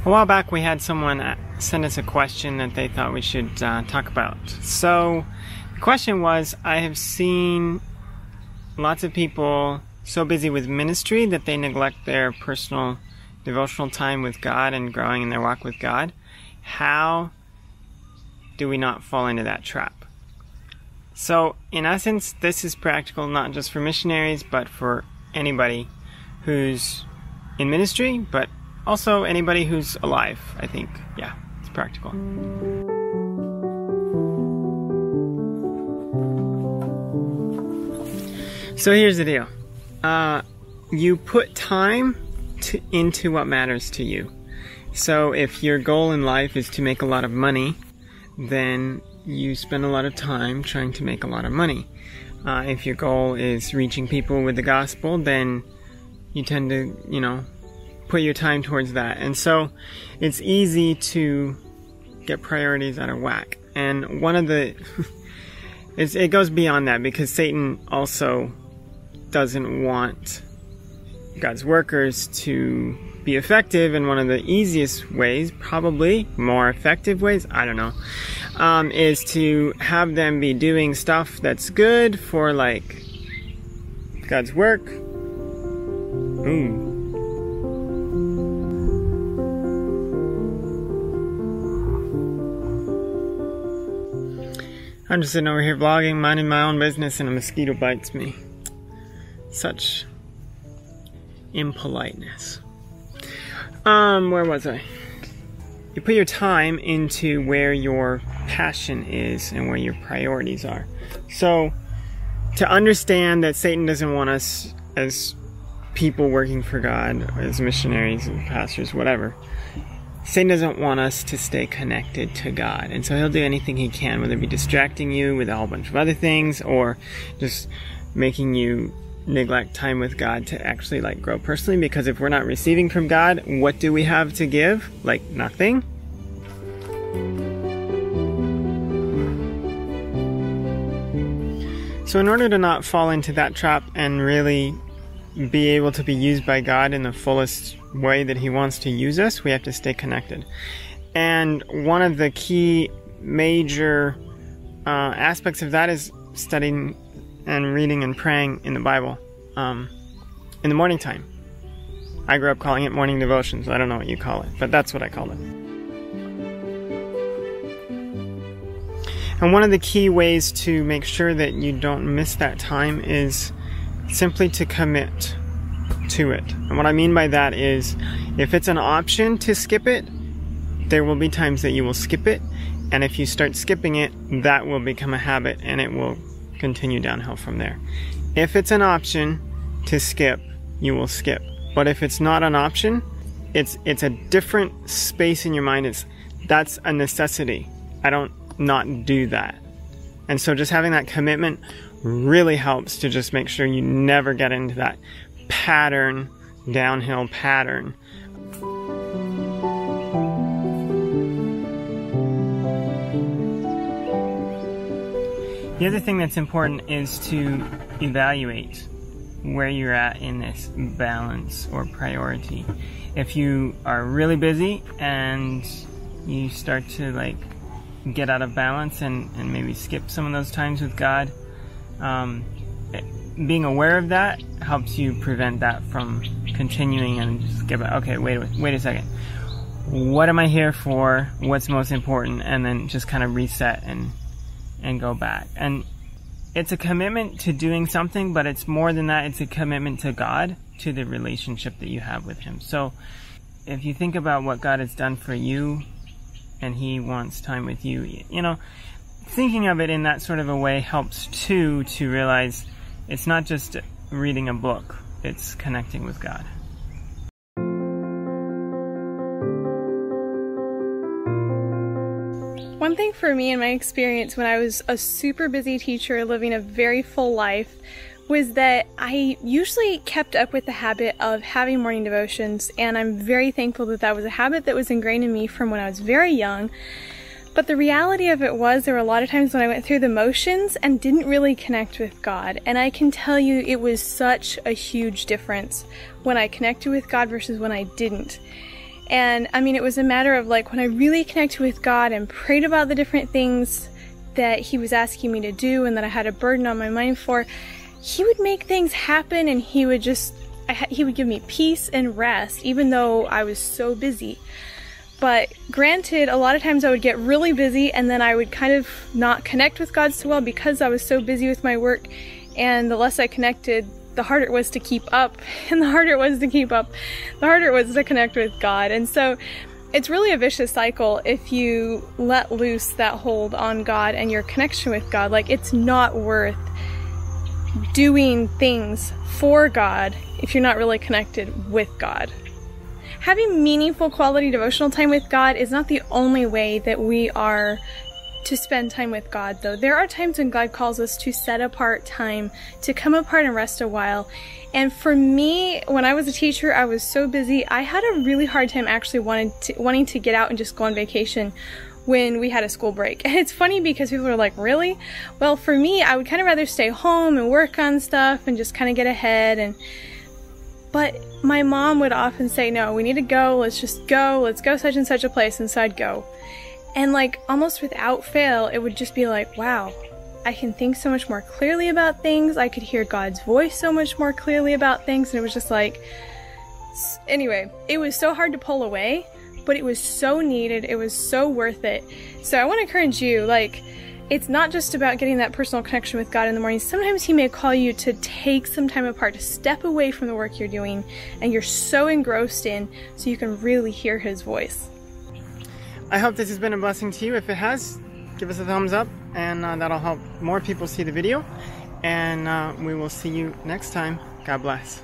A while back we had someone send us a question that they thought we should talk about. So the question was, I have seen lots of people so busy with ministry that they neglect their personal devotional time with God and growing in their walk with God. How do we not fall into that trap? So in essence, this is practical not just for missionaries, but for anybody who's in ministry, but also anybody who's alive, I think. Yeah, it's practical. So here's the deal. You put time into what matters to you. So if your goal in life is to make a lot of money, then you spend a lot of time trying to make a lot of money. If your goal is reaching people with the gospel, then you tend to, put your time towards that. And so it's easy to get priorities out of whack. And one of the it goes beyond that, because Satan also doesn't want God's workers to be effective. And one of the easiest ways, probably more effective ways, I don't know, is to have them be doing stuff that's good for God's work. Ooh. I'm just sitting over here vlogging, minding my own business, and a mosquito bites me. Such impoliteness. Where was I? You put your time into where your passion is and where your priorities are. So, to understand that Satan doesn't want us as people working for God, as missionaries and pastors, whatever, Satan doesn't want us to stay connected to God. And so he'll do anything he can, whether it be distracting you with a whole bunch of other things, or just making you neglect time with God to actually grow personally. Because if we're not receiving from God, what do we have to give? Nothing. So in order to not fall into that trap and really be able to be used by God in the fullest way that he wants to use us, we have to stay connected. And one of the key major aspects of that is studying and reading and praying in the Bible in the morning time. I grew up calling it morning devotions. I don't know what you call it, but that's what I call it. And one of the key ways to make sure that you don't miss that time is simply to commit to it. And what I mean by that is, if it's an option to skip it, there will be times that you will skip it. And if you start skipping it, that will become a habit and it will continue downhill from there. If it's an option to skip, you will skip. But if it's not an option, it's a different space in your mind. That's a necessity. I don't not do that. And so just having that commitment really helps to just make sure you never get into that downhill pattern. The other thing that's important is to evaluate where you're at in this balance or priority. If you are really busy and you start to get out of balance and maybe skip some of those times with God, being aware of that helps you prevent that from continuing and just get back. Okay, wait a second. What am I here for? What's most important? And then just kind of reset and go back. And it's a commitment to doing something, but it's more than that. It's a commitment to God, to the relationship that you have with him. So if you think about what God has done for you and he wants time with you, thinking of it in that sort of a way helps too, to realize it's not just reading a book, it's connecting with God. One thing for me in my experience when I was a super busy teacher living a very full life was that I usually kept up with the habit of having morning devotions, and I'm very thankful that that was a habit that was ingrained in me from when I was very young. But the reality of it was, there were a lot of times when I went through the motions and didn't really connect with God. And I can tell you it was such a huge difference when I connected with God versus when I didn't. And I mean, it was a matter of like when I really connected with God and prayed about the different things that He was asking me to do and that I had a burden on my mind for, He would make things happen, and He would give me peace and rest, even though I was so busy. But granted, a lot of times I would get really busy and then I would kind of not connect with God so well because I was so busy with my work, and the less I connected, the harder it was to keep up, and the harder it was to keep up, the harder it was to connect with God. And so it's really a vicious cycle if you let loose that hold on God and your connection with God. Like, it's not worth doing things for God if you're not really connected with God. Having meaningful quality devotional time with God is not the only way that we are to spend time with God, though. There are times when God calls us to set apart time, to come apart and rest a while. And for me, when I was a teacher, I was so busy, I had a really hard time actually wanting to get out and just go on vacation when we had a school break. And it's funny because people are like, really? Well, for me, I would kind of rather stay home and work on stuff and just kind of get ahead. But my mom would often say, no, we need to go, let's go such and such a place, and so I'd go. And like, almost without fail, it would just be like, wow, I can think so much more clearly about things, I could hear God's voice so much more clearly about things, and it was just like, anyway, it was so hard to pull away, but it was so needed, it was so worth it. So I want to encourage you, like, it's not just about getting that personal connection with God in the morning. Sometimes He may call you to take some time apart, to step away from the work you're doing and you're so engrossed in, so you can really hear His voice. I hope this has been a blessing to you. If it has, give us a thumbs up, and that'll help more people see the video. And we will see you next time. God bless.